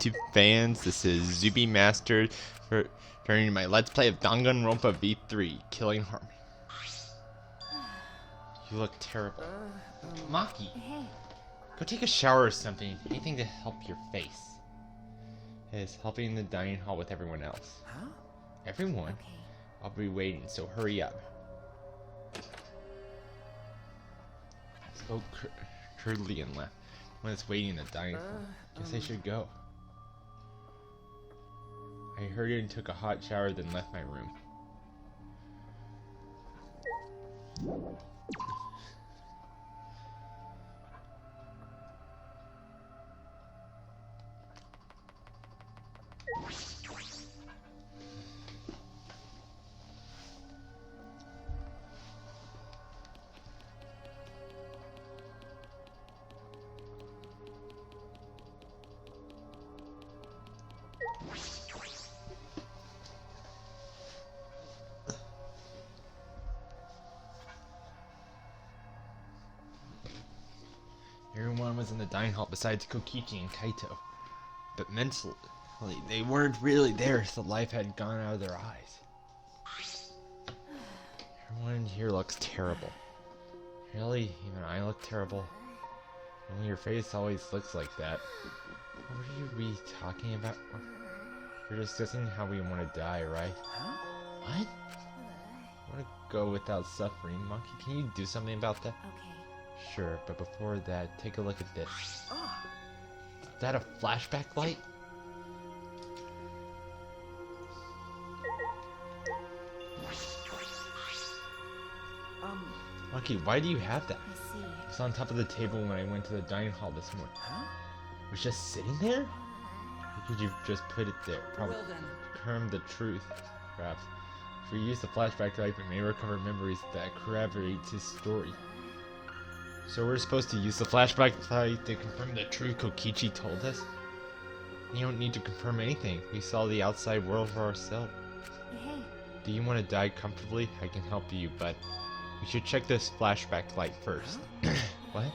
YouTube fans, this is Zuby Master for turning my Let's Play of Danganronpa V3, Killing Harmony. You look terrible. Maki, go take a shower or something, anything to help your face. Is helping in the dining hall with everyone else. Huh? Everyone? Okay. I'll be waiting, so hurry up. Spoke curtly and left. When it's waiting in the dining hall, guess I should go. I hurried and took a hot shower, then left my room. Everyone was in the dining hall besides Kokichi and Kaito. But mentally, they weren't really there, so life had gone out of their eyes. Everyone here looks terrible. Really? Even I look terrible? Only your face always looks like that. What are we talking about? We're discussing how we want to die, right? What? I want to go without suffering. Monkey, can you do something about that? Okay. Sure, but before that, take a look at this. Oh. Is that a flashback light? Monkey, why do you have that? I see. It was on top of the table when I went to the dining hall this morning. Huh? It was just sitting there? Or could you just put it there? Probably Well then. confirm the truth, perhaps. If we use the flashback light, we may recover memories that corroborate his story. So we're supposed to use the flashback light to confirm the truth Kokichi told us? You don't need to confirm anything. We saw the outside world for ourselves. Hey. Do you want to die comfortably? I can help you, but we should check this flashback light first. What?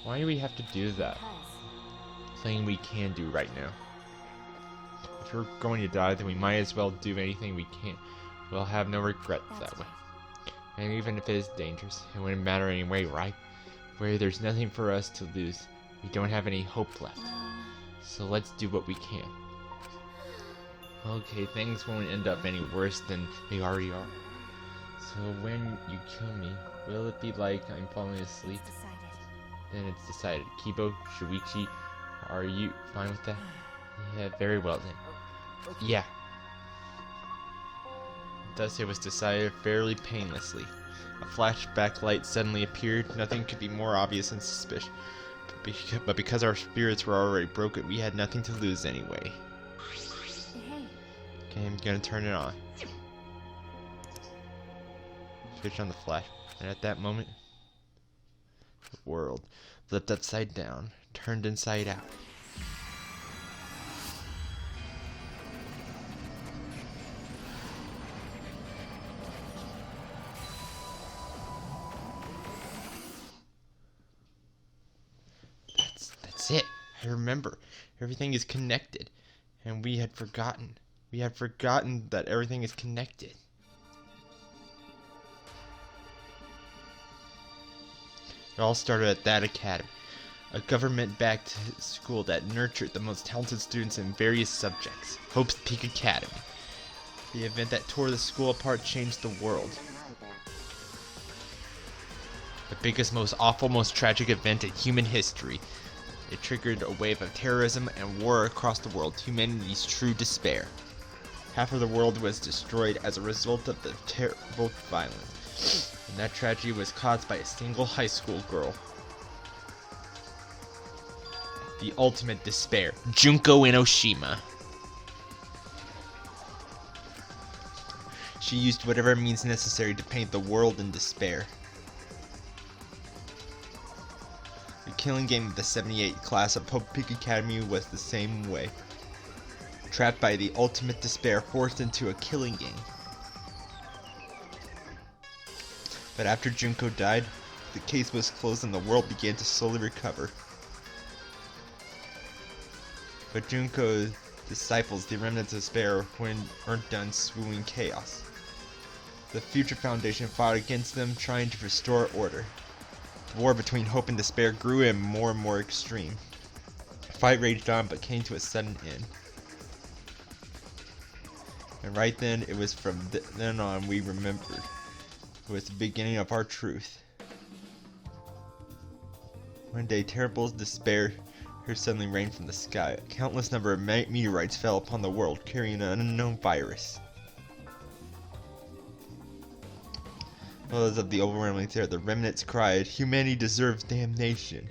Why do we have to do that? Thing we can do right now. If we're going to die, then we might as well do anything we can. We'll have no regrets that way. And even if it is dangerous, it wouldn't matter anyway, right? Where there's nothing for us to lose, we don't have any hope left. So let's do what we can. Okay, things won't end up any worse than they already are. So when you kill me, will it be like I'm falling asleep? It's decided. Then it's decided. Kibo, Shuichi, are you fine with that? Yeah, very well then. Okay. Yeah. Thus it was decided fairly painlessly. A flashback light suddenly appeared. Nothing could be more obvious and suspicious. But because our spirits were already broken, we had nothing to lose anyway. Hey. Okay, I'm gonna turn it on. Switch on the flash. And at that moment, the world flipped upside down, turned inside out. That's it. I remember. Everything is connected. And we had forgotten. We had forgotten that everything is connected. It all started at that academy, a government-backed school that nurtured the most talented students in various subjects, Hope's Peak Academy. The event that tore the school apart changed the world. The biggest, most awful, most tragic event in human history. It triggered a wave of terrorism and war across the world, humanity's true despair. Half of the world was destroyed as a result of the terrible violence. And that tragedy was caused by a single high school girl. The ultimate despair, Junko Enoshima. She used whatever means necessary to paint the world in despair. The killing game of the 78 class of Hope Peak Academy was the same way. Trapped by the ultimate despair, forced into a killing game. But after Junko died, the case was closed and the world began to slowly recover. But Junko's disciples, the remnants of despair, weren't done spewing chaos. The Future Foundation fought against them, trying to restore order. The war between hope and despair grew and more extreme. The fight raged on, but came to a sudden end. And right then, it was from then on we remembered. It was the beginning of our truth. One day, terrible despair suddenly rained from the sky. A countless number of meteorites fell upon the world, carrying an unknown virus. Because of the overwhelming terror, the remnants cried, "Humanity deserves damnation."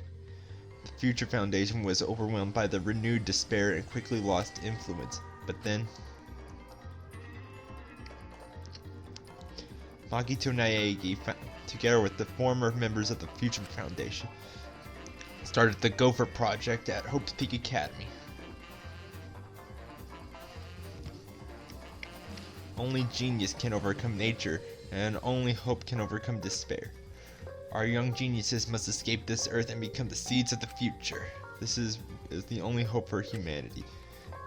The Future Foundation was overwhelmed by the renewed despair and quickly lost influence. But then, Magito Naegi, together with the former members of the Future Foundation, started the Gopher Project at Hope's Peak Academy. Only genius can overcome nature, and only hope can overcome despair. Our young geniuses must escape this earth and become the seeds of the future. This is the only hope for humanity.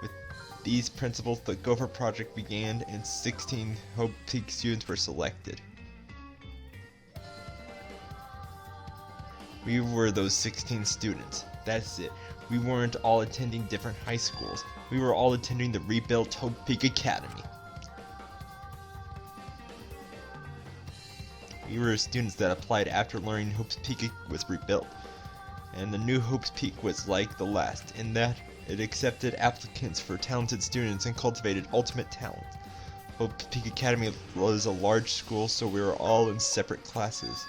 With these principles, the Gopher Project began, and 16 Hope Peak students were selected. We were those 16 students. That's it. We weren't all attending different high schools. We were all attending the rebuilt Hope Peak Academy. We were students that applied after learning Hope's Peak was rebuilt. And the new Hope's Peak was like the last, in that it accepted applicants for talented students and cultivated ultimate talent. Hope's Peak Academy was a large school, so we were all in separate classes.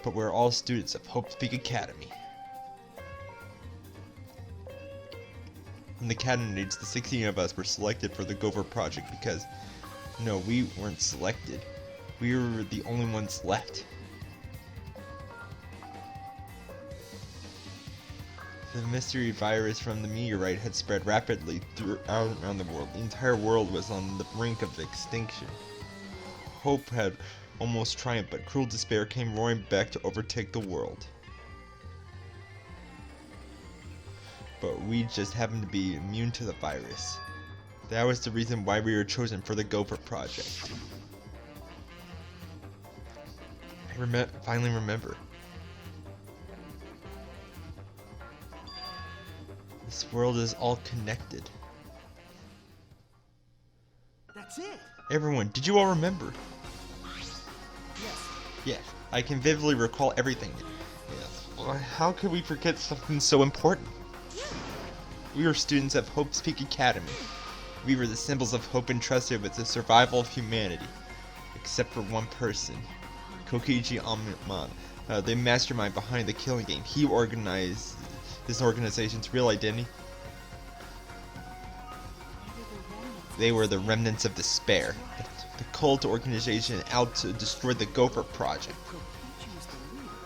But we're all students of Hope's Peak Academy. From the candidates, the 16 of us were selected for the Gopher Project because, no, we weren't selected. We were the only ones left. The mystery virus from the meteorite had spread rapidly around the world. The entire world was on the brink of extinction. Hope had almost triumphed, but cruel despair came roaring back to overtake the world. But we just happened to be immune to the virus. That was the reason why we were chosen for the Gopher Project. I finally remember. This world is all connected. That's it! Everyone, did you all remember? Yes. Yes, I can vividly recall everything. Yes. Well, how could we forget something so important? We were students of Hope's Peak Academy. We were the symbols of hope entrusted with the survival of humanity. Except for one person. Kokichi Amman, the mastermind behind the Killing Game. He organized this organization's real identity. They were the remnants of despair. The cult organization out to destroy the Gopher Project. Kokichi is the leader.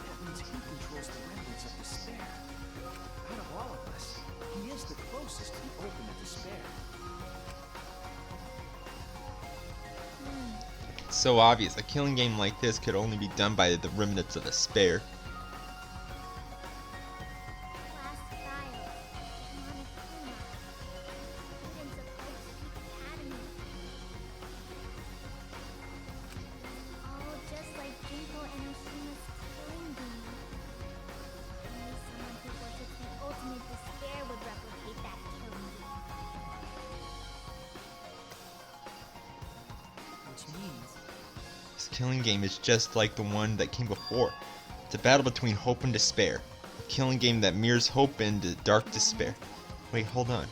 That means he controls the remnants of despair. Out of all of us, he is the closest to the ultimate despair. It's so obvious. A killing game like this could only be done by the remnants of despair. This killing game is just like the one that came before. It's a battle between hope and despair. A killing game that mirrors hope and dark despair. Wait, hold on.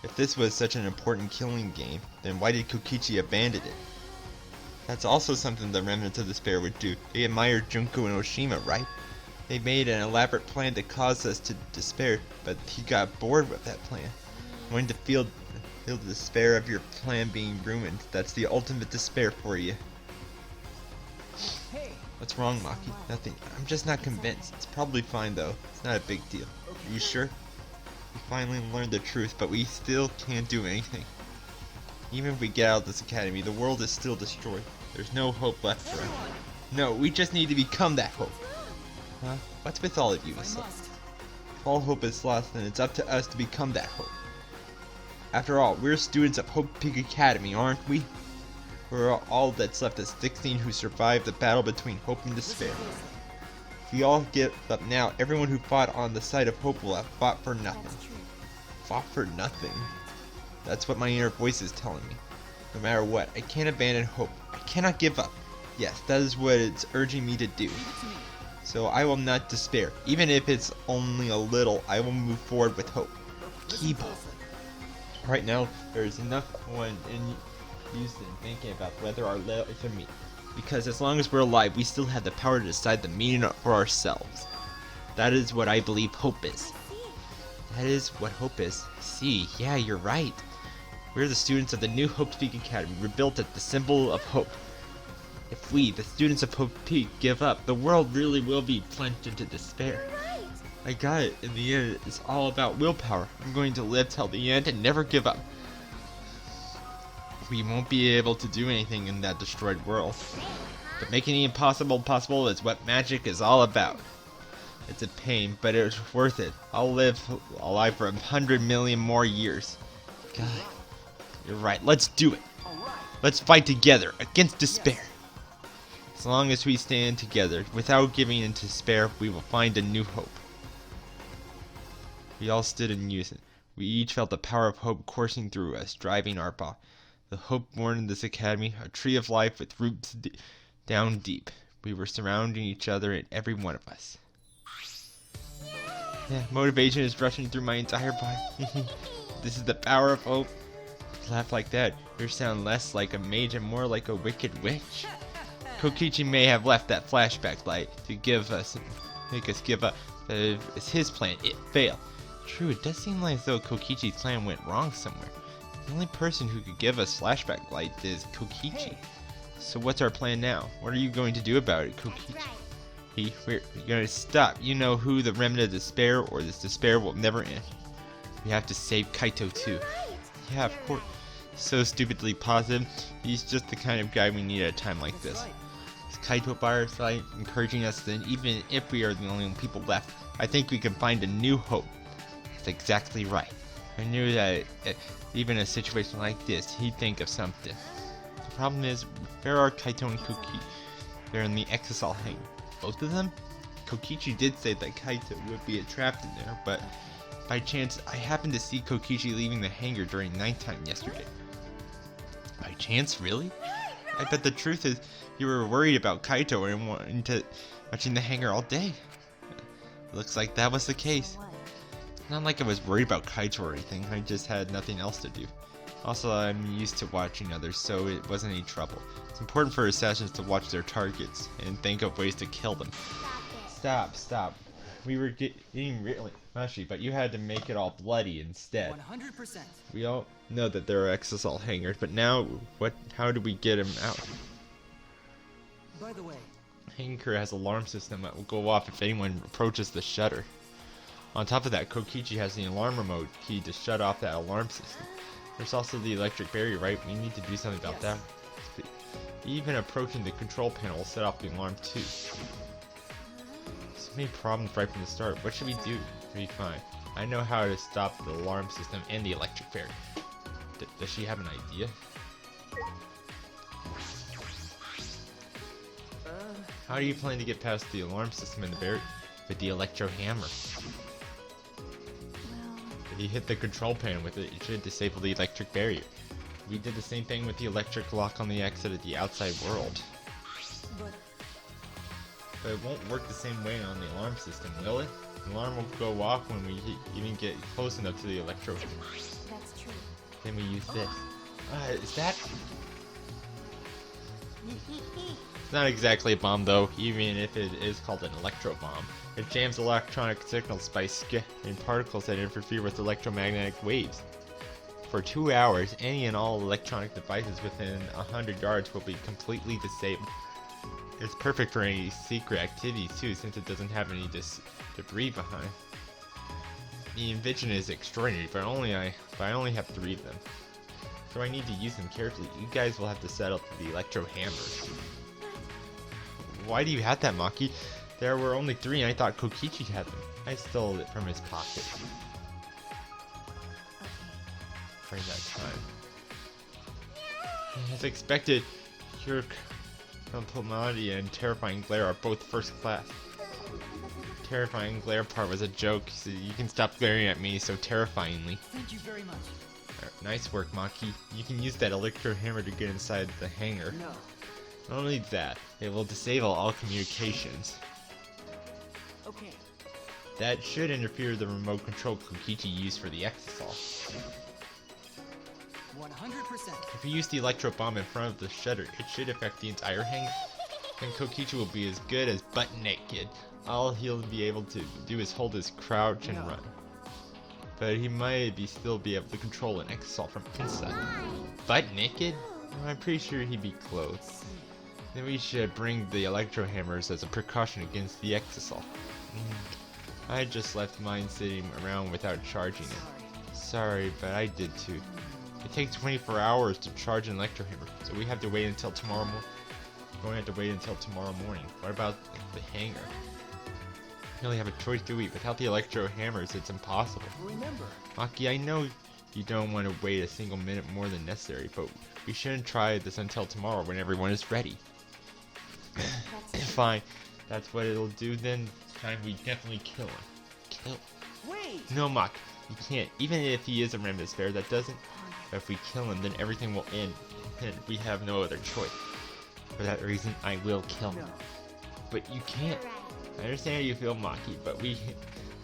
If this was such an important killing game, then why did Kokichi abandon it? That's also something the remnants of despair would do. They admired Junko and Oshima, right? They made an elaborate plan to cause us to despair, but he got bored with that plan. Wanting to feel the despair of your plan being ruined. That's the ultimate despair for you. Hey! What's wrong, Maki? Nothing. I'm just not convinced. It's probably fine though. It's not a big deal. Are you sure? We finally learned the truth, but we still can't do anything. Even if we get out of this academy, the world is still destroyed. There's no hope left for us. No, we just need to become that hope. Huh? What's with all of you? I must. all hope is lost, then it's up to us to become that hope. After all, we're students of Hope Peak Academy, aren't we? We're all that's left of 16 who survived the battle between hope and despair. If we all give up now, everyone who fought on the side of hope will have fought for nothing. That's true. Fought for nothing? That's what my inner voice is telling me. No matter what, I can't abandon hope. I cannot give up. Yes, that is what it's urging me to do. So I will not despair. Even if it's only a little, I will move forward with hope. Keep hope. Right now, there is enough one in use in thinking about whether our life or me. Because as long as we're alive, we still have the power to decide the meaning for ourselves. That is what I believe hope is. That is what hope is. See, yeah, you're right. We're the students of the new Hope Peak Academy. We're built at the symbol of hope. If we, the students of Hope Peak, give up, the world really will be plunged into despair. Right. I got it. In the end, it's all about willpower. I'm going to live till the end and never give up. We won't be able to do anything in that destroyed world. But making the impossible possible is what magic is all about. It's a pain, but it's worth it. I'll live alive for 100 million more years. God, you're right. Let's do it. Let's fight together against despair. As long as we stand together, without giving in to despair, we will find a new hope. We all stood in unison. We each felt the power of hope coursing through us, driving our path. The hope born in this academy, a tree of life with roots down deep. We were surrounding each other and every one of us. Yeah, motivation is rushing through my entire body. This is the power of hope. Laugh like that, you sound less like a mage and more like a wicked witch. Kokichi may have left that flashback light to make us give up, but it's his plan. It failed. True, it does seem like as though Kokichi's plan went wrong somewhere. The only person who could give us flashback light is Kokichi. So what's our plan now? What are you going to do about it, Kokichi? We're going to stop. You know who the remnant of despair, or this despair will never end. We have to save Kaito too. Yeah, of course. So stupidly positive. He's just the kind of guy we need at a time like this. Is Kaito by our side, encouraging us then, even if we are the only people left? I think we can find a new hope. That's exactly right. I knew that even in a situation like this, he'd think of something. The problem is, where are Kaito and Kokichi? They're in the Exisal hangar. Both of them? Kokichi did say that Kaito would be trapped in there, but by chance, I happened to see Kokichi leaving the hangar during nighttime yesterday. By chance, really? I bet the truth is, you were worried about Kaito and wanting to watching the hangar all day. Looks like that was the case. Not like I was worried about Kaito or anything, I just had nothing else to do. Also, I'm used to watching others, so it wasn't any trouble. It's important for assassins to watch their targets and think of ways to kill them. Stop. We were getting really mushy, but you had to make it all bloody instead. 100%. We all know that there are Exisal hangars, but now, how do we get him out? By the way, Hangar has an alarm system that will go off if anyone approaches the shutter. On top of that, Kokichi has the alarm remote key to shut off that alarm system. There's also the electric barrier, right? We need to do something about that. Even approaching the control panel will set off the alarm too. So many problems right from the start. What should we do? We'll be fine. I know how to stop the alarm system and the electric barrier. Does she have an idea? How do you plan to get past the alarm system and the barrier with the electro hammer? If you hit the control panel with it, it should disable the electric barrier. We did the same thing with the electric lock on the exit of the outside world. But it won't work the same way on the alarm system, will it? The alarm will go off when we even get close enough to the electro. That's true. Then we use this. Is that... It's not exactly a bomb though, even if it is called an electro bomb. It jams electronic signals by scattering particles that interfere with electromagnetic waves. For 2 hours, any and all electronic devices within 100 yards will be completely disabled. It's perfect for any secret activities too, since it doesn't have any debris behind. The invention is extraordinary, but I only have 3 of them. So I need to use them carefully. You guys will have to set up the electro hammer. Why do you have that, Maki? There were only 3 and I thought Kokichi had them. I stole it from his pocket during that time. As expected, your complexity and terrifying glare are both first class. Terrifying glare part was a joke, so you can stop glaring at me so terrifyingly. Thank you very much. Nice work, Maki. You can use that electro hammer to get inside the hangar. No. Not only that, it will disable all communications. Okay. That should interfere with the remote control Kokichi used for the Exisal. 100%. If you use the electro bomb in front of the shutter, it should affect the entire hangar. Then Kokichi will be as good as butt naked. All he'll be able to do is hold his crouch and run. But he might still be able to control an Exisal from inside. Butt naked? I'm pretty sure he'd be clothed. Then we should bring the electro hammers as a precaution against the Exisal. I just left mine sitting around without charging it. Sorry, but I did too. It takes 24 hours to charge an electro hammer, so we have to wait until tomorrow morning. We're going to have to wait until tomorrow morning. What about the hangar? We only have a choice, do we? Without the electro hammers, it's impossible. Remember. Maki, I know you don't want to wait a single minute more than necessary, but we shouldn't try this until tomorrow when everyone is ready. Fine, that's what it'll do then. Time we definitely kill him. Kill? Wait. No, Maki, you can't. Even if he is a Rambus Bear, that doesn't. But if we kill him, then everything will end, and we have no other choice. For that reason, I will kill him. No. But you can't. I understand how you feel, Maki, but we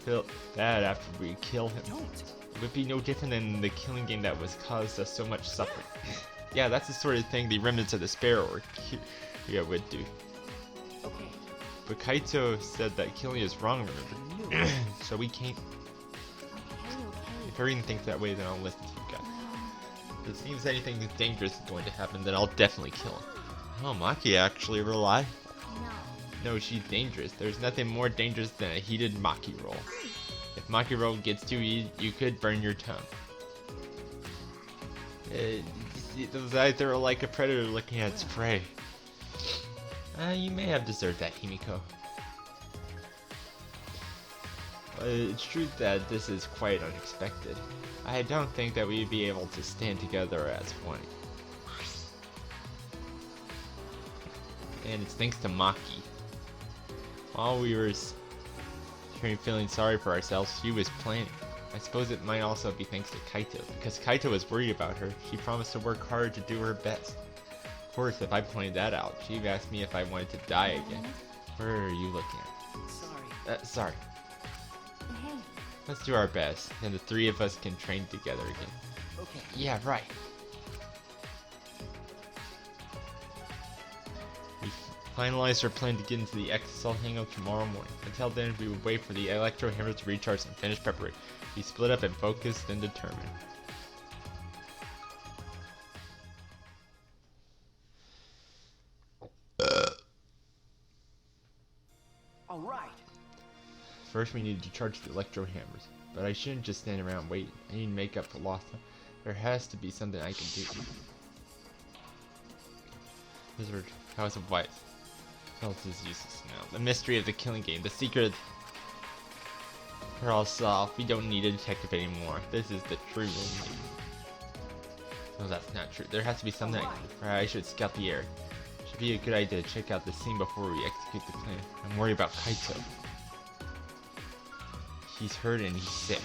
feel bad after we kill him. Don't. It would be no different than the killing game that was caused us so much suffering. Yeah, that's the sort of thing the remnants of the Sparrow or Kyria would do. Okay. But Kaito said that killing is wrong, remember? So we can't. If everyone thinks that way, then I'll listen to you guys. If it seems anything dangerous is going to happen, then I'll definitely kill him. Oh, Maki actually reliable. No, she's dangerous. There's nothing more dangerous than a heated Maki roll. If Maki roll gets too heated, you could burn your tongue. Those eyes are like a predator looking at its prey. You may have deserved that, Himiko. It's true that this is quite unexpected. I don't think that we'd be able to stand together as one. And it's thanks to Maki. While we were feeling sorry for ourselves, she was planning. I suppose it might also be thanks to Kaito, because Kaito was worried about her. She promised to work hard to do her best. Of course, if I pointed that out, she'd ask me if I wanted to die again. Where are you looking at? Sorry. Hey. Let's do our best, and the three of us can train together again. Okay. Yeah, right. We finalized our plan to get into the Exisal hangout tomorrow morning. Until then, we would wait for the electro hammer to recharge and finish preparation. We split up and focused and determined. All right. First, we need to charge the electro hammers. But I shouldn't just stand around waiting. I need to make up for lost time. There has to be something I can do. Wizard, House of White. Else is useless now. The mystery of the killing game. The secret are all solved. We don't need a detective anymore. This is the true one. No, that's not true. There has to be something I should scout the area. Should be a good idea to check out the scene before we execute the plan. I'm worried about Kaito. He's hurt and he's sick.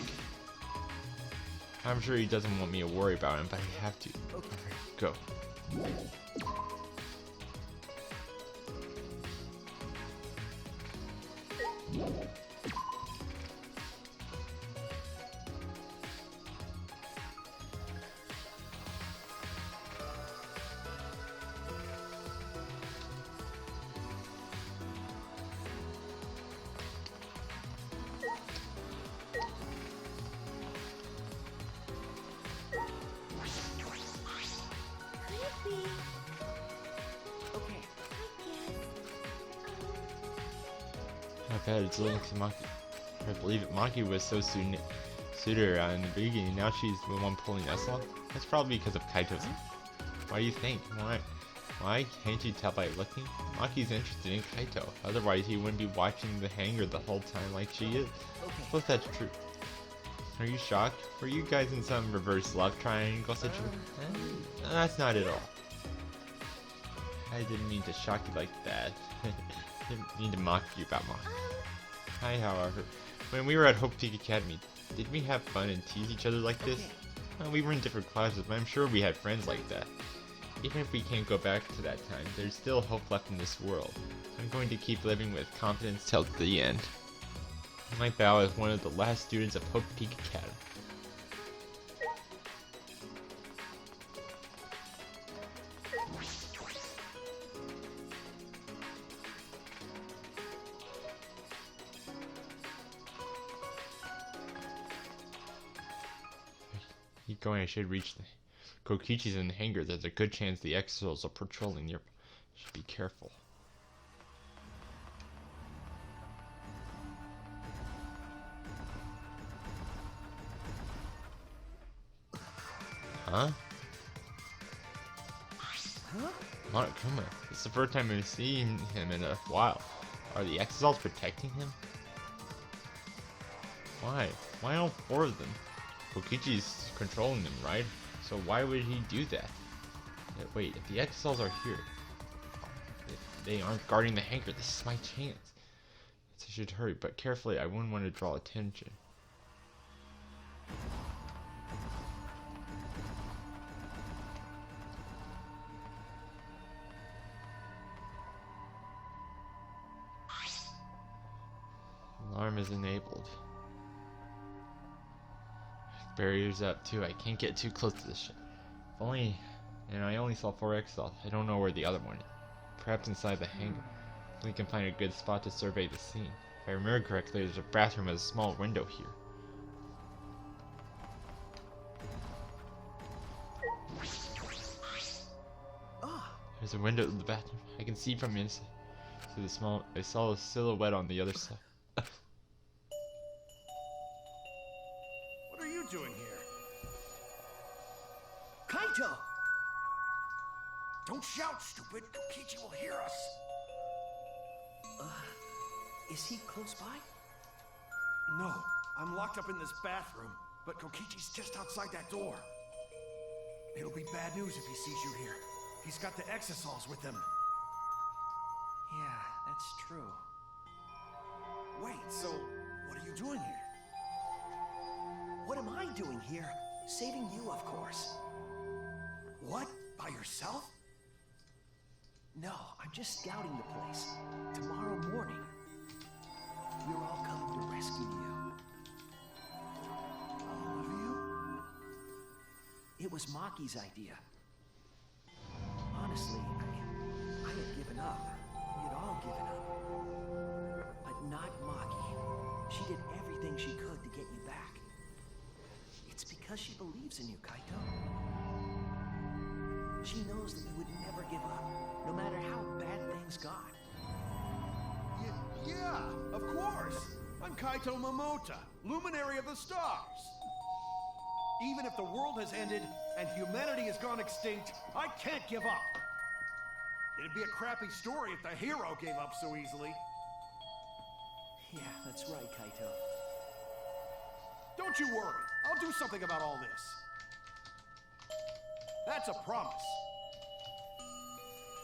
I'm sure he doesn't want me to worry about him, but I have to. Alright, go. Okay. I've had it's linked to Maki. I believe it. Maki was so suited her in the beginning. Now she's the one pulling us along. That's probably because of Kaito's. Why do you think? Why? Why? Can't you tell by looking? Maki's interested in Kaito, otherwise he wouldn't be watching the hangar the whole time like she is. Okay. Suppose that's true. Are you shocked? Were you guys in some reverse love triangle situation? That's not at all. I didn't mean to shock you like that. Didn't mean to mock you about Maki. Hi, however. When we were at Hope Peak Academy, did we have fun and tease each other like this? Okay. Well, we were in different classes, but I'm sure we had friends like that. Even if we can't go back to that time, there's still hope left in this world. I'm going to keep living with confidence till the end. I might bow as one of the last students of Hope Peak Academy. Keep going, I should reach the Kokichi's in the hangar. There's a good chance the Exos are patrolling near. Should be careful. Huh? Huh? Monokuma. This is the first time I've seen him in a while. Are the Exos protecting him? Why? Why all four of them? Kokichi's controlling them, right? So why would he do that? Wait, if the Exos are here, if they aren't guarding the hangar, this is my chance. So I should hurry, but carefully. I wouldn't want to draw attention. Alarm is enabled. Barriers up too. I can't get too close to this ship. If only, and I only saw 4 Exos. I don't know where the other one is. Perhaps inside the hangar. We can find a good spot to survey the scene. If I remember correctly, there's a bathroom with a small window here. There's a window in the bathroom. I can see from inside. So I saw a silhouette on the other side. What are you doing here? Kaito! Don't shout, stupid. Kokichi will hear us. Is he close by? No, I'm locked up in this bathroom, but Kokichi's just outside that door. It'll be bad news if he sees you here. He's got the exosols with him. Yeah, that's true. Wait, so what are you doing here? What am I doing here? Saving you, of course. What? By yourself? No, I'm just scouting the place. Tomorrow morning, we're all coming to rescue you. All of you? It was Maki's idea. Honestly, I had given up. We had all given up. But not Maki. She did everything she could to get you back. It's because she believes in you, Kaito. She knows that you would never give up, no matter how bad things got. Yeah, of course. I'm Kaito Momota, luminary of the stars. Even if the world has ended and humanity has gone extinct, I can't give up. It'd be a crappy story if the hero gave up so easily. Yeah, that's right, Kaito. Don't you worry. I'll do something about all this. That's a promise.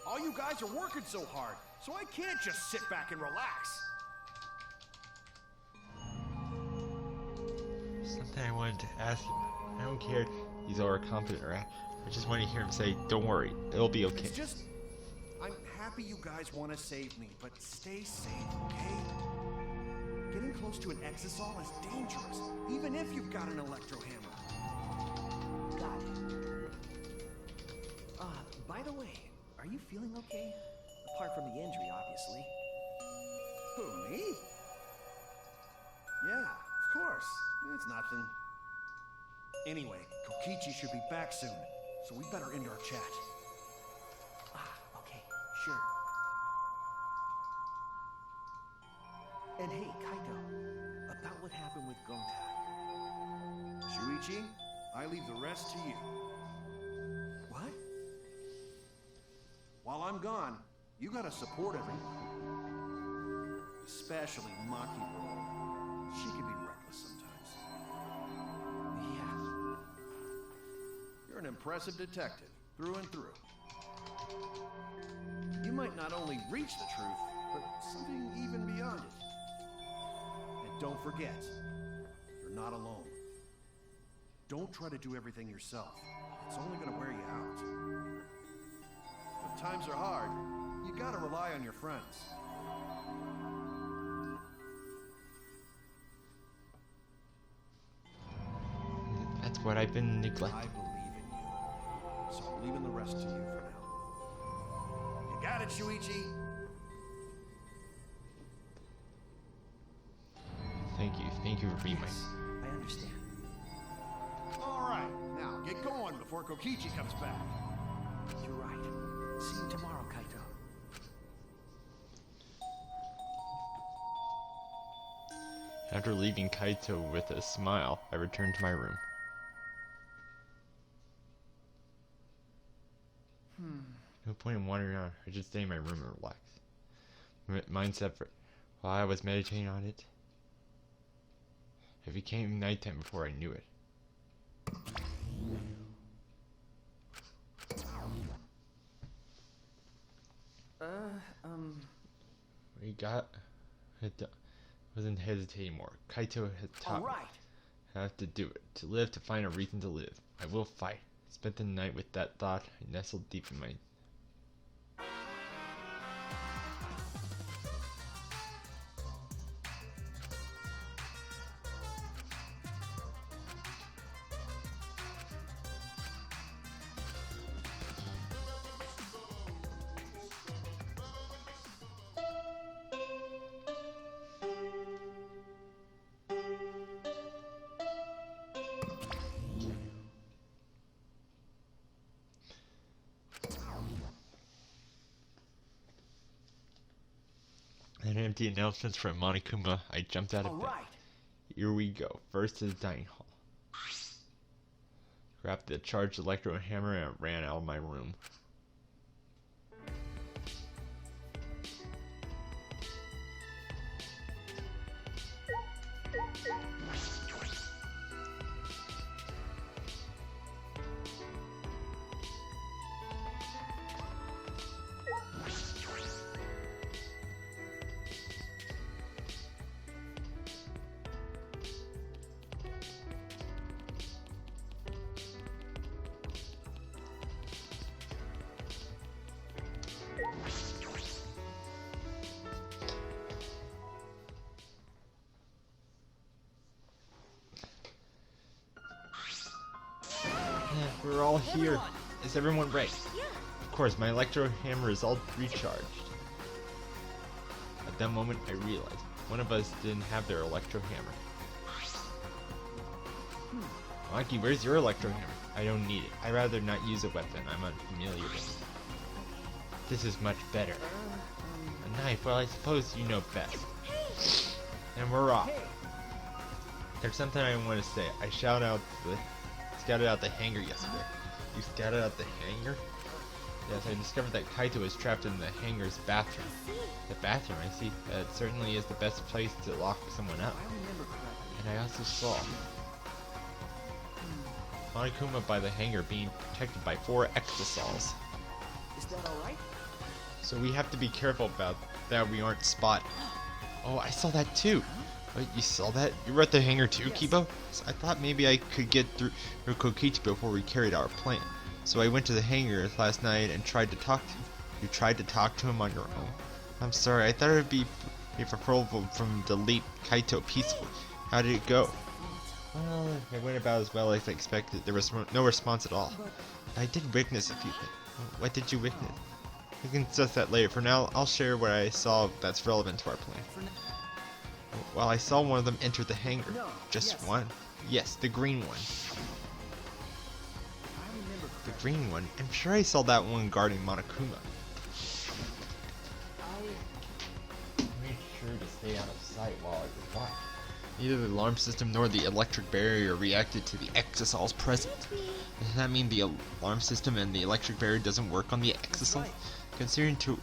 All you guys are working so hard, so I can't just sit back and relax. Something I wanted to ask him. I don't care if he's overconfident or I just want to hear him say, "Don't worry, it'll be okay." It's just, I'm happy you guys want to save me, but stay safe, okay? Getting close to an exosol is dangerous, even if you've got an electro hammer. Got it. By the way, are you feeling okay? Apart from the injury, obviously. Who, me? Yeah, of course. It's nothing. Anyway, Kokichi should be back soon, so we better end our chat. Okay, sure. And hey, Kaito, about what happened with Gonta. Shuichi, I leave the rest to you. What? While I'm gone, you gotta support everyone. Especially Maki Roll. She can be reckless sometimes. Yeah. You're an impressive detective, through and through. You might not only reach the truth, but something even beyond it. And don't forget, you're not alone. Don't try to do everything yourself. It's only gonna wear you out. When times are hard, you gotta rely on your friends. That's what I've been I neglecting. believe in you. So I'm leaving the rest to you for now. You got it, Shuichi? Thank you for being my... I understand. All right, now get going before Kokichi comes back. You're right. See you tomorrow, Kaito. After leaving Kaito with a smile, I returned to my room. No point in wandering around. I just stay in my room and relax. Mind separate. While I was meditating on it, it became nighttime before I knew it. We got... It wasn't hesitating more. Kaito had taught me. Alright. I have to do it. To live, to find a reason to live. I will fight. I spent the night with that thought. I nestled deep in my... An empty announcements from Monokuma. I jumped out of bed. Alright. Here we go. First to the dining hall. Grabbed the charged electro hammer and ran out of my room. We're all here. Is everyone ready? Yeah. Of course, my electro hammer is all recharged. At that moment, I realized one of us didn't have their electro hammer. Maki, where's your electro hammer? I don't need it. I'd rather not use a weapon I'm unfamiliar with. This is much better. A knife? Well, I suppose you know best. And we're off. There's something I want to say. I scouted out the hangar yesterday. You scouted out the hangar? Yes, I discovered that Kaito was trapped in the hangar's bathroom. The bathroom, I see. That certainly is the best place to lock someone up. I remember correctly. And I also saw Monokuma by the hangar being protected by 4 exosols. Is that alright? So we have to be careful about that we aren't spotted. Oh, I saw that too. Wait, you saw that? You were at the hangar too, Yes. Kibo? So I thought maybe I could get through Kokichi before we carried our plan. So I went to the hangar last night and tried to talk to him. You tried to talk to him on your own? I'm sorry, I thought it would be preferable from delete Kaito peacefully. How did it go? Well, it went about as well as I expected. There was no response at all. I did witness a few things. What did you witness? We can discuss that later. For now, I'll share what I saw that's relevant to our plan. Well, I saw one of them enter the hangar. No, Just yes. one? Yes, the green one. I remember The correctly. green one? I'm sure I saw that one guarding Monokuma. Made sure to stay out of sight while I was watching. Neither the alarm system nor the electric barrier reacted to the exosols present. Does that mean the alarm system and the electric barrier doesn't work on the exosol? Right. Considering to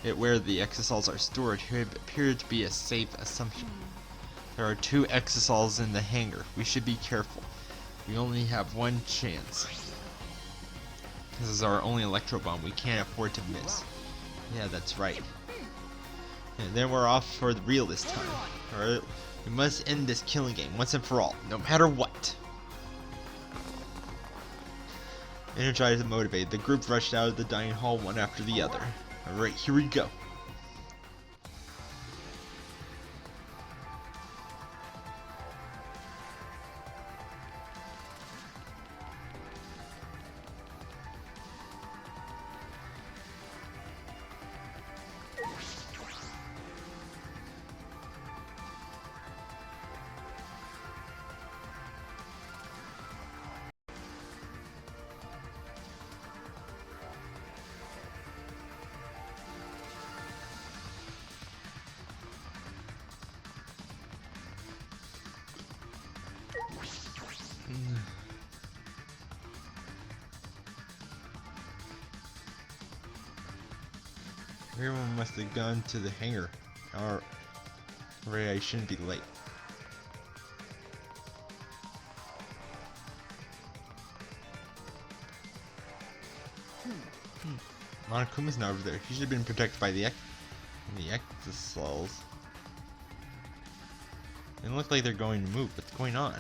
it where the exosols are stored, it would appear to be a safe assumption. There are 2 exosols in the hangar. We should be careful. We only have one chance. This is our only electro bomb. We can't afford to miss. Yeah, that's right. And then we're off for the real this time. Alright, we must end this killing game once and for all, no matter what. Energized and motivated, the group rushed out of the dining hall one after the other. Alright, here we go. Everyone must have gone to the hangar. Alright, I shouldn't be late. Monokuma's not over there. He should have been protected by the exosols. They look like they're going to move. What's going on?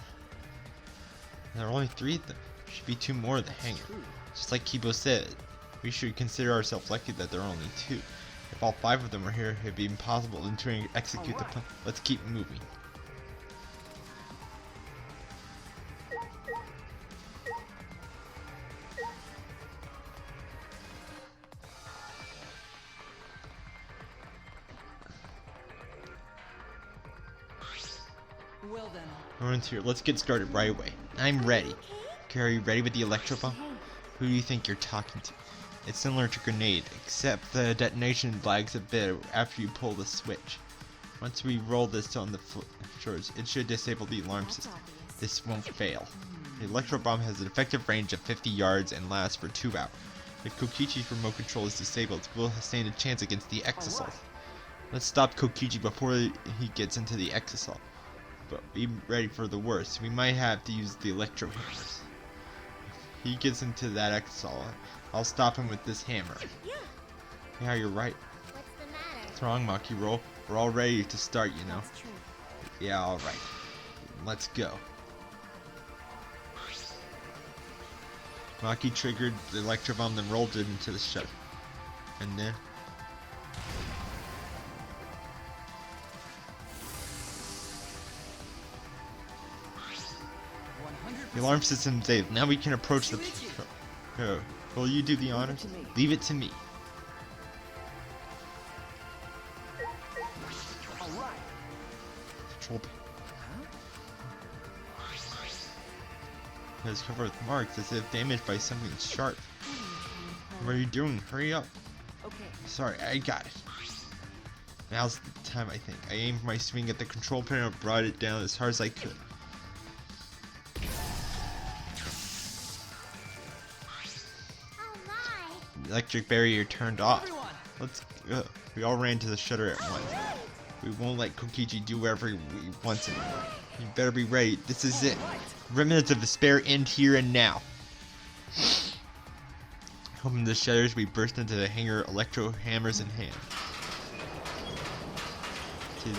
There are only 3 of them. There should be 2 more at the hangar. Just like Kibo said, we should consider ourselves lucky that there are only 2. If all 5 of them are here, it'd be impossible to execute the plan. Let's keep moving. Well then. Everyone's here. Let's get started right away. I'm ready. Okay, are you ready with the electro bomb? Who do you think you're talking to? It's similar to grenade, except the detonation lags a bit after you pull the switch. Once we roll this on the shores, it should disable the alarm system. This won't fail. The electro bomb has an effective range of 50 yards and lasts for 2 hours. If Kokichi's remote control is disabled, we'll stand a chance against the exosol. Let's stop Kokichi before he gets into the exosol. But be ready for the worst. We might have to use the electro hammers. If he gets into that exosol, I'll stop him with this hammer. Yeah, you're right. What's the matter? What's wrong, Maki? We're all ready to start, you know. That's true. Yeah, alright. Let's go. Maki triggered the electro bomb, then rolled it into the shutter. And then... the alarm system saved. Now we can approach the... will you do the honors? Leave it to me. Control. It's covered with marks as if damaged by something sharp. What are you doing? Hurry up. Okay. Sorry, I got it. Now's the time, I think. I aimed my swing at the control panel and brought it down as hard as I could. Oh my! The electric barrier turned off. Everyone. Let's go. We all ran to the shutter at once. We won't let Kokichi do whatever he wants anymore. You better be ready. This is it. Remnants of despair end here and now. Open the shutters, we burst into the hangar, electro hammers in hand. To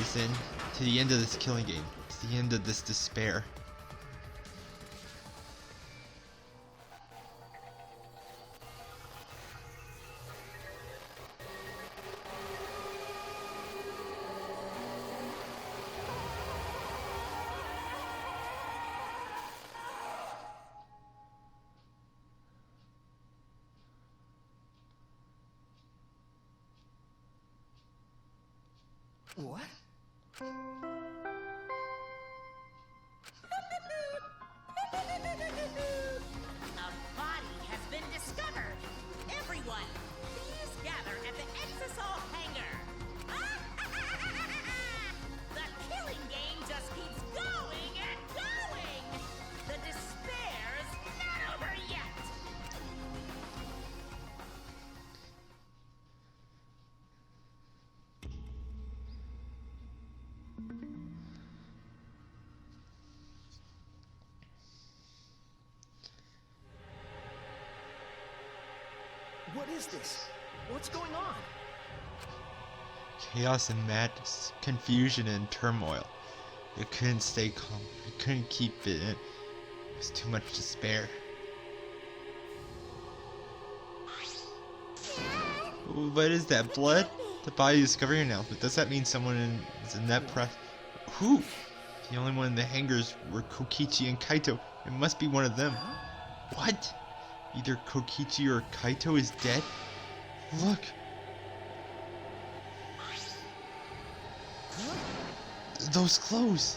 the end of this killing game. To the end of this despair. What? A body has been discovered. Everyone, please gather at the Exosol hangar. The killing game just keeps going and going. The despair's not over yet. What is this? What's going on? Chaos and madness, confusion and turmoil. It couldn't stay calm. It couldn't keep it in. It was too much despair. What is that? Blood? The body is discovered here now. But does that mean someone is in that press? Who? The only one in the hangars were Kokichi and Kaito. It must be one of them. What? Either Kokichi or Kaito is dead? Look. Those clothes.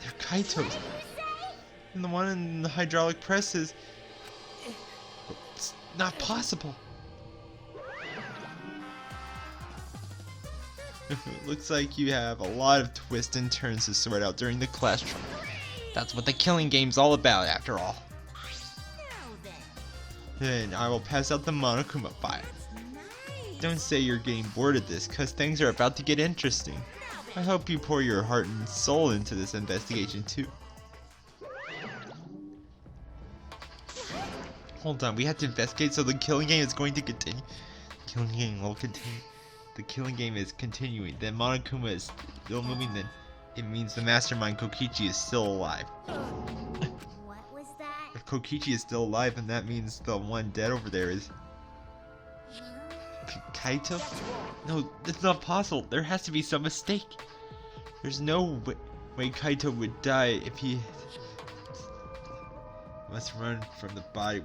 They're Kaito's. And the one in the hydraulic press is... It's not possible. Looks like you have a lot of twists and turns to sort out during the class trial. That's what the killing game's all about, after all. Then I will pass out the Monokuma file. Don't say you're getting bored of this, cause things are about to get interesting. I hope you pour your heart and soul into this investigation too. Hold on, we have to investigate, so the killing game is going to continue. The killing game will continue. The killing game is continuing. Then Monokuma is still moving. Then it means the mastermind Kokichi is still alive. What was that? If Kokichi is still alive, then that means the one dead over there is Kaito? No, that's not possible. There has to be some mistake. There's no way Kaito would die if he must run from the body.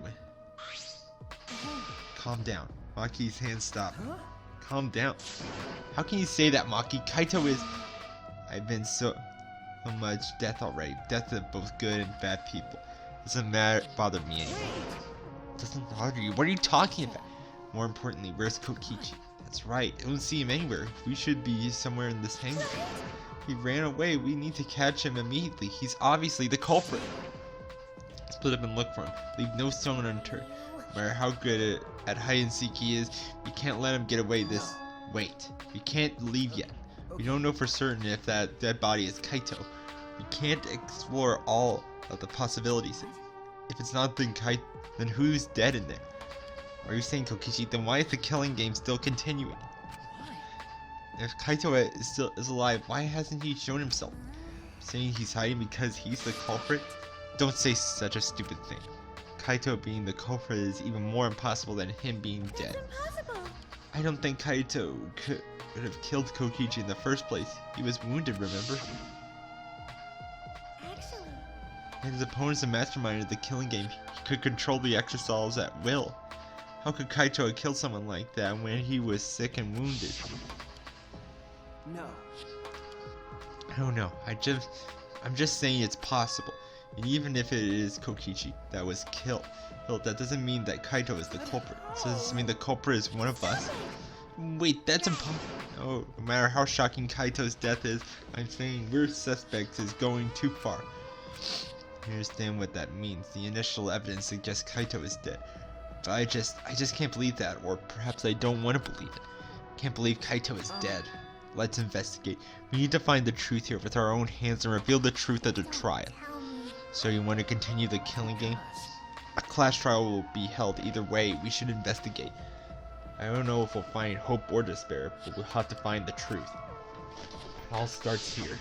Calm down. Maki's hand stopped. Calm down. How can you say that, Maki? Kaito is... I've been so much death already. Death of both good and bad people. Doesn't bother me anymore. Doesn't bother you? What are you talking about? More importantly, where's Kokichi? That's right. I don't see him anywhere. We should be somewhere in this hangar. He ran away. We need to catch him immediately. He's obviously the culprit. Split up and look for him. Leave no stone unturned. No matter how good at hide and seek he is, we can't let him get away this... Wait. We can't leave yet. We don't know for certain if that dead body is Kaito. We can't explore all of the possibilities. If it's not then Kaito, then who's dead in there? Are you saying Kokichi? Then why is the killing game still continuing? If Kaito is alive, why hasn't he shown himself? Saying he's hiding because he's the culprit? Don't say such a stupid thing. Kaito being the culprit is even more impossible than him being dead. Impossible. I don't think Kaito could have killed Kokichi in the first place. He was wounded, remember? Actually, And his opponent's the mastermind of the killing game. He could control the exercises at will. How could Kaito have killed someone like that when he was sick and wounded? No. I don't know. I'm just saying it's possible. And even if it is Kokichi that was killed, that doesn't mean that Kaito is the culprit. So does this mean the culprit is one of us? Wait, that's impossible. No matter how shocking Kaito's death is, I'm saying we're suspects is going too far. I understand what that means. The initial evidence suggests Kaito is dead. But I just can't believe that, or perhaps I don't want to believe it. Can't believe Kaito is dead. Let's investigate. We need to find the truth here with our own hands and reveal the truth at the trial. tell me. So you want to continue the killing game? A class trial will be held either way. We should investigate. I don't know if we'll find hope or despair, but we'll have to find the truth. It all starts here.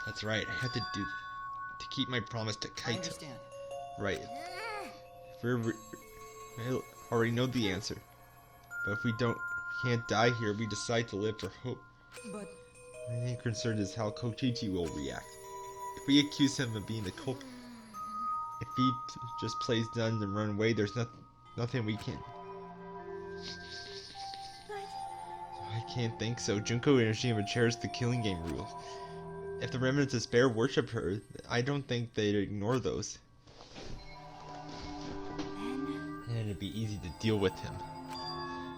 That's right, I had to do to keep my promise to I Kaito. understand. Right. We already know the answer. But if we can't die here, we decide to live for hope. But My main concern is how Kokichi will react. If we accuse him of being the culprit, if he just plays dumb and run away, there's nothing we can. I can't think so. Junko and Hiroshima cherish the killing game rules. If the remnants of despair worship her, I don't think they'd ignore those. And it'd be easy to deal with him.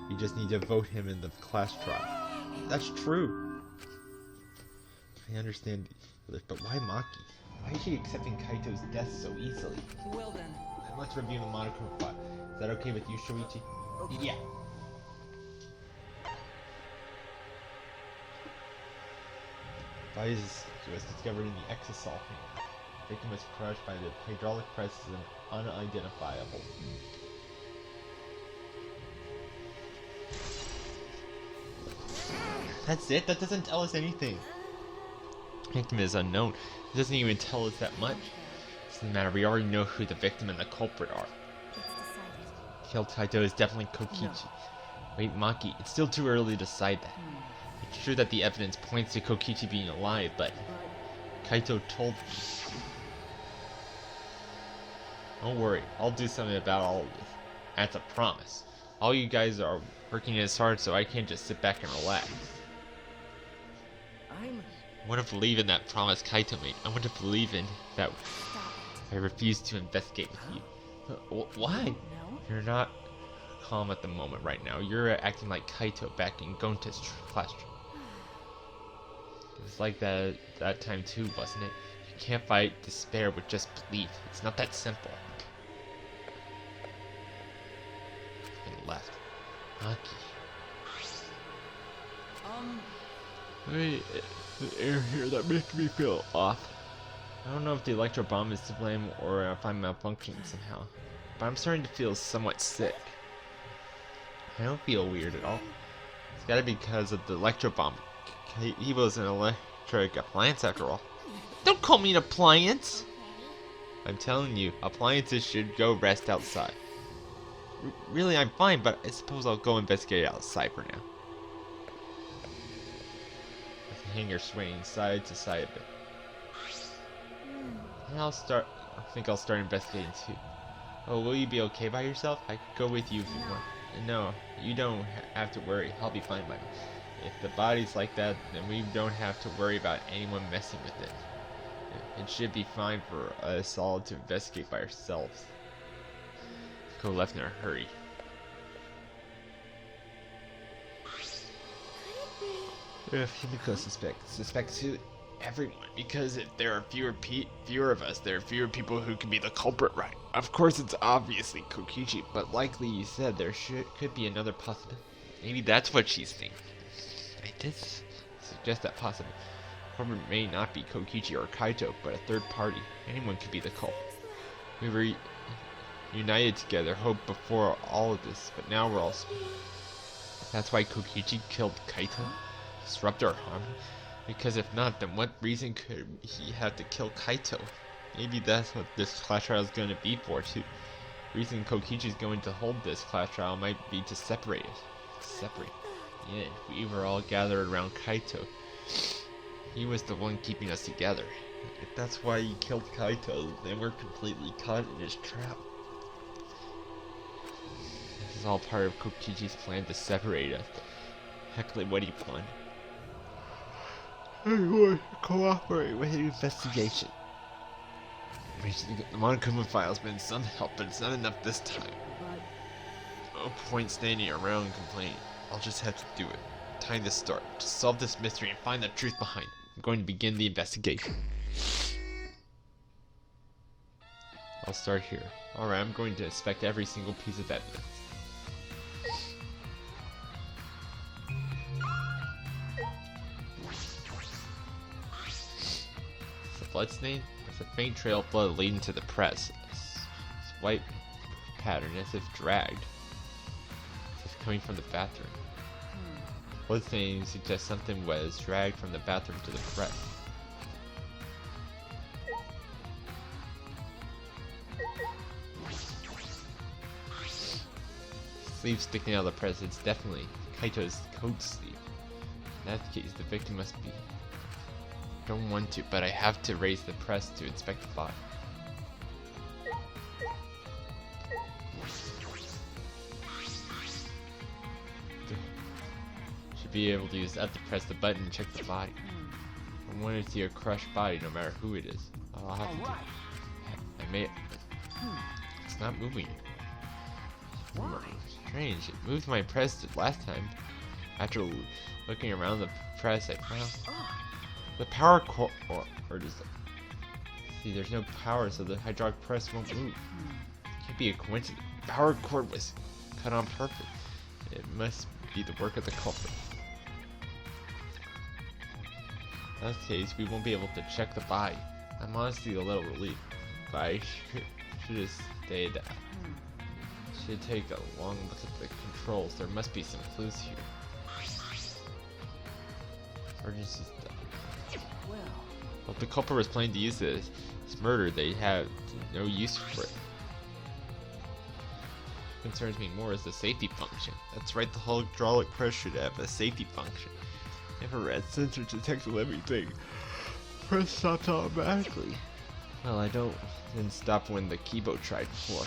We just need to vote him in the class trial. That's true. I understand, but why Maki? Why is she accepting Kaito's death so easily? well then. Let's review the Monokuma plot. Is that okay with you, Shoichi? Okay. Yeah. body was discovered in the exisal hangar. The victim was crushed by the hydraulic presses and unidentifiable. That's it? That doesn't tell us anything. The victim is unknown. It doesn't even tell us that much. It doesn't matter, we already know who the victim and the culprit are. It's decided. Killed Kaito is definitely Kokichi. No. Wait, Maki, it's still too early to decide that. It's true that the evidence points to Kokichi being alive, but Kaito told me. Don't worry, I'll do something about all of this. That's a promise. All you guys are working as hard, so I can't just sit back and relax. I want to believe in that promise Kaito made. I want to believe in that. I refuse to investigate with you. Why? No. You're not calm at the moment right now. You're acting like Kaito back in Gonta's classroom. It was like that time too, wasn't it? You can't fight despair with just belief. It's not that simple. And left. Maki. Wait, the air here that makes me feel off. I don't know if the electro bomb is to blame or if I'm malfunctioning somehow, but I'm starting to feel somewhat sick. I don't feel weird at all. It's gotta be because of the electro bomb. He was an electric appliance after all. Don't call me an appliance! I'm telling you, appliances should go rest outside. Really, I'm fine, but I suppose I'll go investigate outside for now. With the hangar swaying side to side a bit. And I think I'll start investigating too. Oh, will you be okay by yourself? I could go with you if you want. No, you don't have to worry. I'll be fine by myself. If the body's like that, then we don't have to worry about anyone messing with it. It should be fine for us all to investigate by ourselves. Go left in a hurry. If Himiko suspects who? Everyone, because if there are fewer of us, there are fewer people who can be the culprit, right? Of course, it's obviously Kokichi, but likely you said there could be another possibility. Maybe that's what she's thinking. I did suggest that possible. Culprit may not be Kokichi or Kaito, but a third party. Anyone could be the culprit. We were united together, hope before all of this, but now we're all split. That's why Kokichi killed Kaito? Disrupt our harmony? Because if not, then what reason could he have to kill Kaito? Maybe that's what this class trial is going to be for too. The reason Kokichi is going to hold this class trial might be to separate it. Yeah, we were all gathered around Kaito. He was the one keeping us together. If that's why he killed Kaito, then we're completely caught in his trap. This is all part of Kokichi's plan to separate us. Heck, what do you want? I want to cooperate with the investigation. The Monokuma file's been some help, but it's not enough this time. No point standing around and complaining. I'll just have to do it. Time to start. To solve this mystery and find the truth behind it. I'm going to begin the investigation. I'll start here. Alright, I'm going to inspect every single piece of evidence. Bloodstain? There's a faint trail of blood leading to the press. It's white pattern as if dragged. As if coming from the bathroom. Bloodstain suggests something was dragged from the bathroom to the press. Sleeve sticking out of the press, it's definitely Kaito's coat sleeve. In that case, the victim must be... don't want to, but I have to raise the press to inspect the body. Should be able to use that to press the button and check the body. I want to see a crushed body no matter who it is. I'll have to do it. I made it. It's not moving. Strange, it moved my press last time. After looking around the press, I found the power cord, or does it? See, there's no power, so the hydraulic press won't move. Can't be a coincidence. The power cord was cut on purpose. It must be the work of the culprit. In that case, we won't be able to check the body. I'm honestly a little relieved, but I should have stayed. Should take a long look at the controls. There must be some clues here. Emergency stuff. Well, if the culprit was planning to use this murder, they have no use for it. What concerns me more is the safety function. That's right, the hydraulic press should have a safety function. If a red sensor detects a living thing, press stops automatically. Well, I don't. Didn't stop when the keyboard tried before.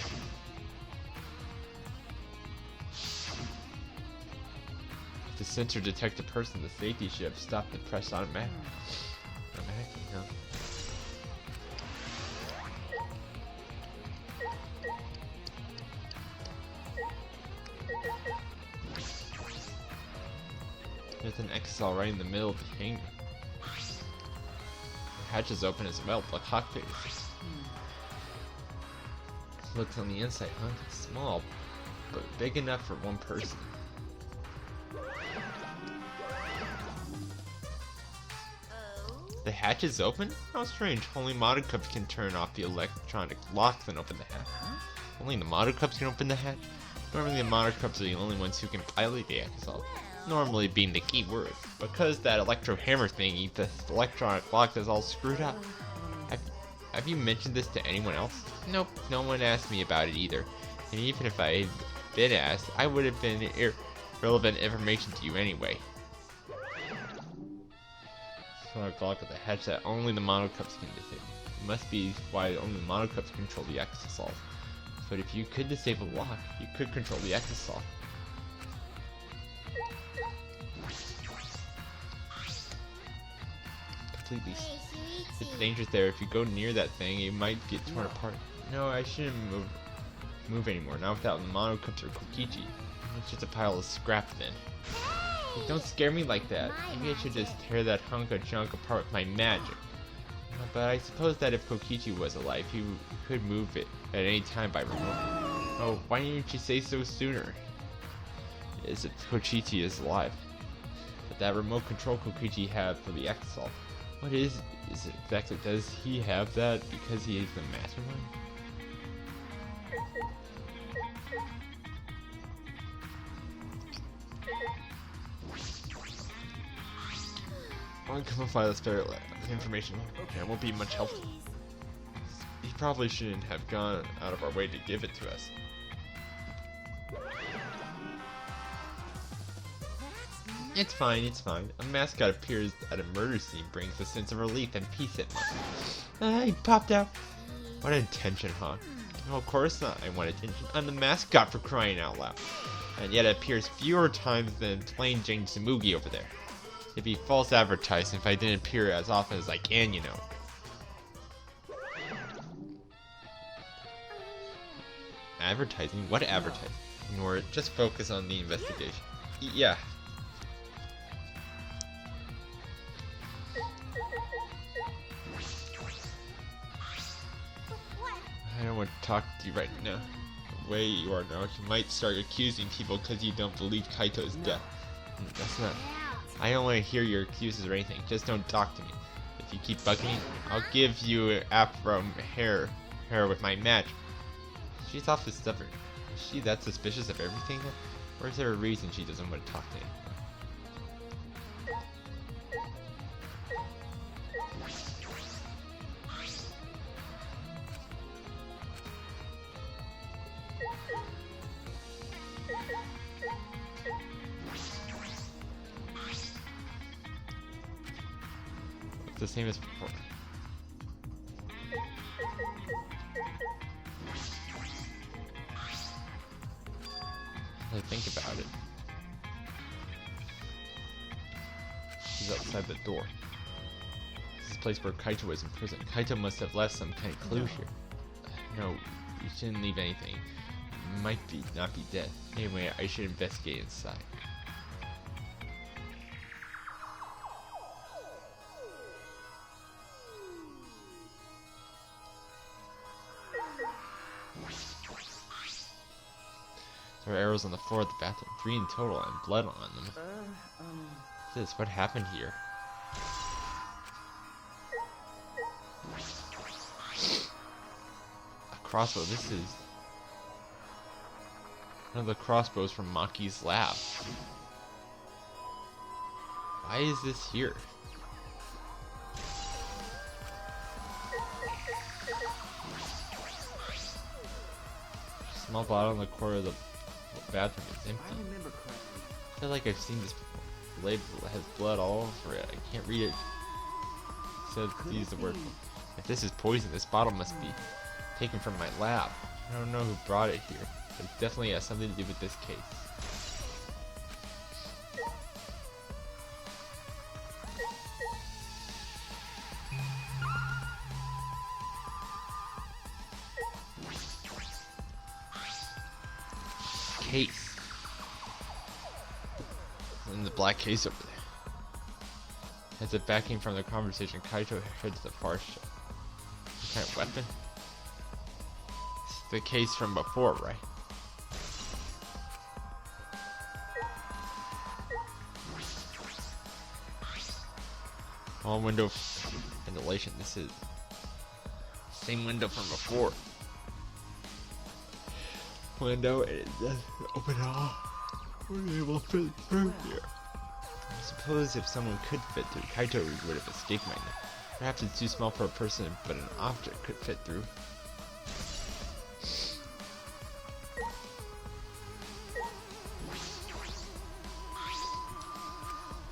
If the sensor detects a person, the safety should have stopped the press automatically. Automatically, huh? There's an XSL right in the middle of the hangar. The hatch is open as well, like cockpit. Looks on the inside, huh? Small, but big enough for one person. The hatch is open? How strange. Only modded cups can turn off the electronic locks and open the hatch. Only the modded cups can open the hatch? Normally the modded cups are the only ones who can pilot the XSL. Normally being the key word. Because that electro hammer thingy, the electronic lock is all screwed up. Have you mentioned this to anyone else? Nope, no one asked me about it either. And even if I had been asked, I would have been irrelevant information to you anyway. Electronic lock at the hatch that only the mono cups can disable. It must be why only the mono cups control the XSL. But if you could disable the lock, you could control the XSL. Completely. It's dangerous there. If you go near that thing, it might get torn apart. No, I shouldn't move anymore. Not without the mono cups or Kokichi. It's just a pile of scrap then. Hey, don't scare me like that. Maybe I should just tear that hunk of junk apart with my magic. But I suppose that if Kokichi was alive, he could move it at any time by remote. Oh, why didn't you say so sooner? Is if Kokichi is alive. But that remote control Kokichi had for the XSL. What is it exactly? Does he have that because he is the mastermind? I'll camouflage this better information. Okay, it won't be much help. He probably shouldn't have gone out of our way to give it to us. It's fine, it's fine. A mascot appears at a murder scene brings a sense of relief and peace at once. He popped out. What attention, huh? No, of course not. I want attention. I'm the mascot, for crying out loud. And yet it appears fewer times than plain Jane Samugi over there. It'd be false advertising if I didn't appear as often as I can, you know. Advertising? What advertising? Ignore it. Just focus on the investigation. Yeah. I don't want to talk to you right now. The way you are now, you might start accusing people because you don't believe Kaito's death. That's not... I don't want to hear your excuses or anything. Just don't talk to me. If you keep bugging me, I'll give you afro hair with my magic. She's awfully stubborn. Is she that suspicious of everything? Or is there a reason she doesn't want to talk to me? It's the same as before. I think about it. She's outside the door. This is the place where Kaito was in prison. Kaito must have left some kind of clue here. No, you shouldn't leave anything. It might not be dead. Anyway, I should investigate inside. There are arrows on the floor of the bathroom, 3 in total, and blood on them. What happened here? A crossbow. This is one of the crossbows from Maki's lab. Why is this here? Small bottle in the corner of the bathroom is empty. I remember correctly. I feel like I've seen this before. The label has blood all over it. I can't read it. It says to use the word. If this is poison, this bottle must be taken from my lab. I don't know who brought it here, but it definitely has something to do with this case. Case. And the black case over there. As if backing from the conversation, Kaito heads the far shell. What kind of weapon? It's the case from before, right? All window ventilation. This is same window from before. Window, and it doesn't open at all. We're able to fit through here. I suppose if someone could fit through, Kaito would have escaped my net. Perhaps it's too small for a person, but an object could fit through.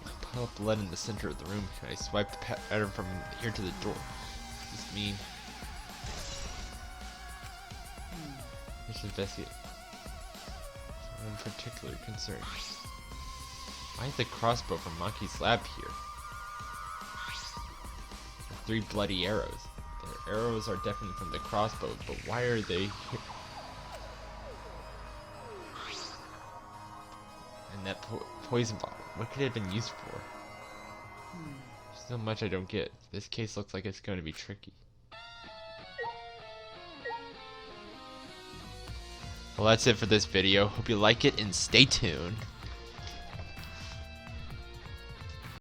A pile of blood in the center of the room. I swipe the pattern from here to the door. What does this mean? Let's investigate. I'm particularly concerned. Why is the crossbow from Maki's lab here? The 3 bloody arrows. Their arrows are definitely from the crossbow, but why are they here? And that poison bottle. What could it have been used for? So much I don't get. This case looks like it's going to be tricky. Well, that's it for this video. Hope you like it and stay tuned